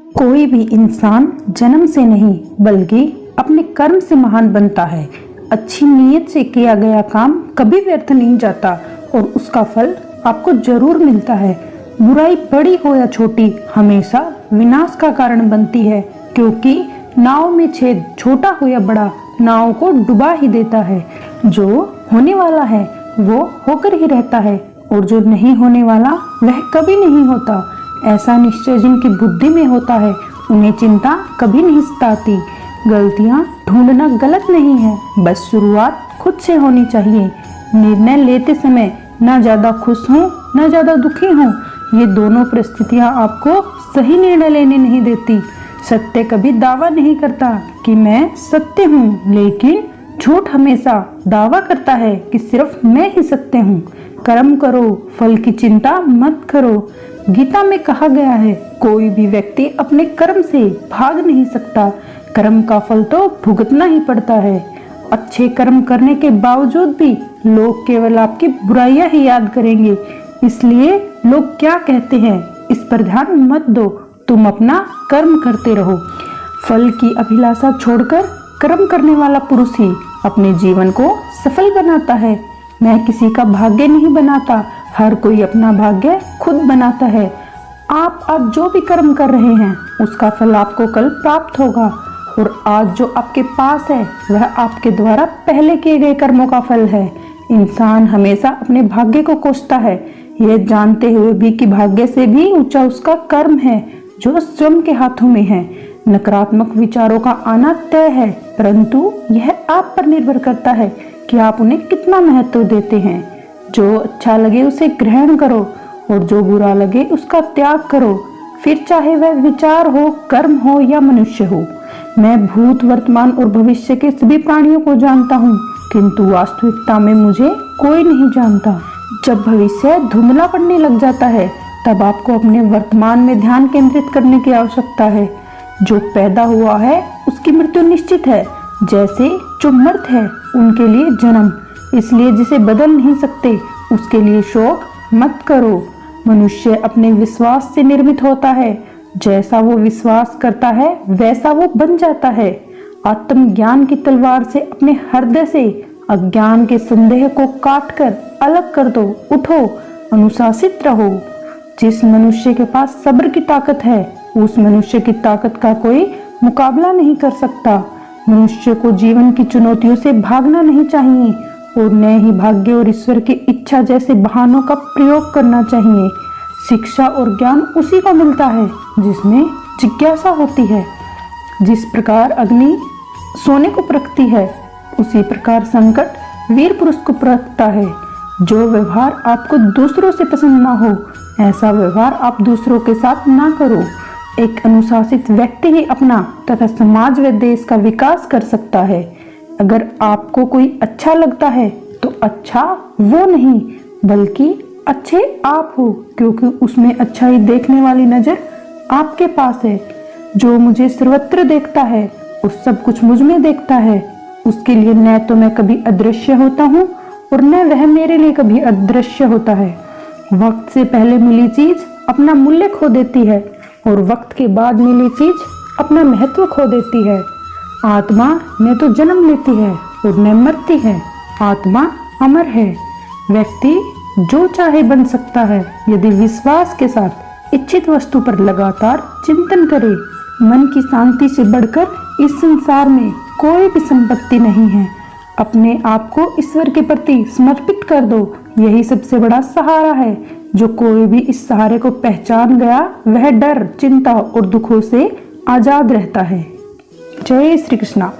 कोई भी इंसान जन्म से नहीं बल्कि अपने कर्म से महान बनता है। अच्छी नीयत से किया गया काम कभी व्यर्थ नहीं जाता और उसका फल आपको जरूर मिलता है। बुराई बड़ी हो या छोटी हमेशा विनाश का कारण बनती है, क्योंकि नाव में छेद छोटा हो या बड़ा नाव को डुबा ही देता है। जो होने वाला है वो होकर ही रहता है और जो नहीं होने वाला वह कभी नहीं होता। ऐसा निश्चय जिनकी बुद्धि में होता है उन्हें चिंता कभी नहीं सताती। गलतियां ढूंढना गलत नहीं है, बस शुरुआत खुद से होनी चाहिए। निर्णय लेते समय ना ज्यादा खुश हूँ ना ज्यादा दुखी हूँ, ये दोनों परिस्थितियां आपको सही निर्णय लेने नहीं देती। सत्य कभी दावा नहीं करता कि मैं सत्य हूँ, लेकिन झूठ हमेशा दावा करता है कि सिर्फ मैं ही सत्य हूँ। कर्म करो, फल की चिंता मत करो। गीता में कहा गया है, कोई भी व्यक्ति अपने कर्म से भाग नहीं सकता, कर्म का फल तो भुगतना ही पड़ता है। अच्छे कर्म करने के बावजूद भी लोग केवल आपकी बुराइयां ही याद करेंगे, इसलिए लोग क्या कहते हैं इस पर ध्यान मत दो, तुम अपना कर्म करते रहो। फल की अभिलाषा छोड़कर कर्म करने वाला पुरुष ही अपने जीवन को सफल बनाता है। मैं किसी का भाग्य नहीं बनाता, हर कोई अपना भाग्य खुद बनाता है। आप आज जो भी कर्म कर रहे हैं उसका फल आपको कल प्राप्त होगा, और आज जो आपके पास है वह आपके द्वारा पहले किए गए कर्मों का फल है। इंसान हमेशा अपने भाग्य को कोसता है, यह जानते हुए भी कि भाग्य से भी ऊंचा उसका कर्म है जो स्वयं के हाथों में है। नकारात्मक विचारों का आना तय है, परंतु यह आप पर निर्भर करता है कि आप उन्हें कितना महत्व देते हैं। जो अच्छा लगे उसे ग्रहण करो और जो बुरा लगे उसका त्याग करो, फिर चाहे वह विचार हो, कर्म हो या मनुष्य हो। मैं भूत, वर्तमान और भविष्य के सभी प्राणियों को जानता हूँ, किंतु वास्तविकता में मुझे कोई नहीं जानता। जब भविष्य धुंधला पड़ने लग जाता है तब आपको अपने वर्तमान में ध्यान केंद्रित करने की आवश्यकता है। जो पैदा हुआ है उसकी मृत्यु निश्चित है, जैसे जो मर्द है उनके लिए जन्म, इसलिए जिसे बदल नहीं सकते उसके लिए शोक मत करो। मनुष्य अपने विश्वास से निर्मित होता है, जैसा वो विश्वास करता है वैसा वो बन जाता है। आत्मज्ञान की तलवार से अपने हृदय से अज्ञान के संदेह को काटकर अलग कर दो। उठो, अनुशासित रहो। जिस मनुष्य के पास सब्र की ताकत है उस मनुष्य की ताकत का कोई मुकाबला नहीं कर सकता। मनुष्य को जीवन की चुनौतियों से भागना नहीं चाहिए और न ही भाग्य और ईश्वर की इच्छा जैसे बहानों का प्रयोग करना चाहिए। शिक्षा और ज्ञान उसी को मिलता है जिसमें जिज्ञासा होती है। जिस प्रकार अग्नि सोने को परखती है उसी प्रकार संकट वीर पुरुष को परखता है। जो व्यवहार आपको दूसरों से पसंद ना हो ऐसा व्यवहार आप दूसरों के साथ ना करो। एक अनुशासित व्यक्ति ही अपना तथा समाज व देश का विकास कर सकता है। अगर आपको कोई अच्छा लगता है तो अच्छा वो नहीं बल्कि अच्छे आप हो, क्योंकि उसमें अच्छाई देखने वाली नजर आपके पास है। जो मुझे सर्वत्र देखता है और सब कुछ मुझ में देखता है, उसके लिए न तो मैं कभी अदृश्य होता हूँ और न वह मेरे लिए कभी अदृश्य होता है। वक्त से पहले मिली चीज अपना मूल्य खो देती है और वक्त के बाद मिली चीज अपना महत्व खो देती है। आत्मा न तो जन्म लेती है और न मरती है, आत्मा अमर है। व्यक्ति जो चाहे बन सकता है यदि विश्वास के साथ इच्छित वस्तु पर लगातार चिंतन करे। मन की शांति से बढ़कर इस संसार में कोई भी संपत्ति नहीं है। अपने आप को ईश्वर के प्रति समर्पित कर दो, यही सबसे बड़ा सहारा है। जो कोई भी इस सहारे को पहचान गया वह डर, चिंता और दुखों से आजाद रहता है। जय श्री कृष्णा।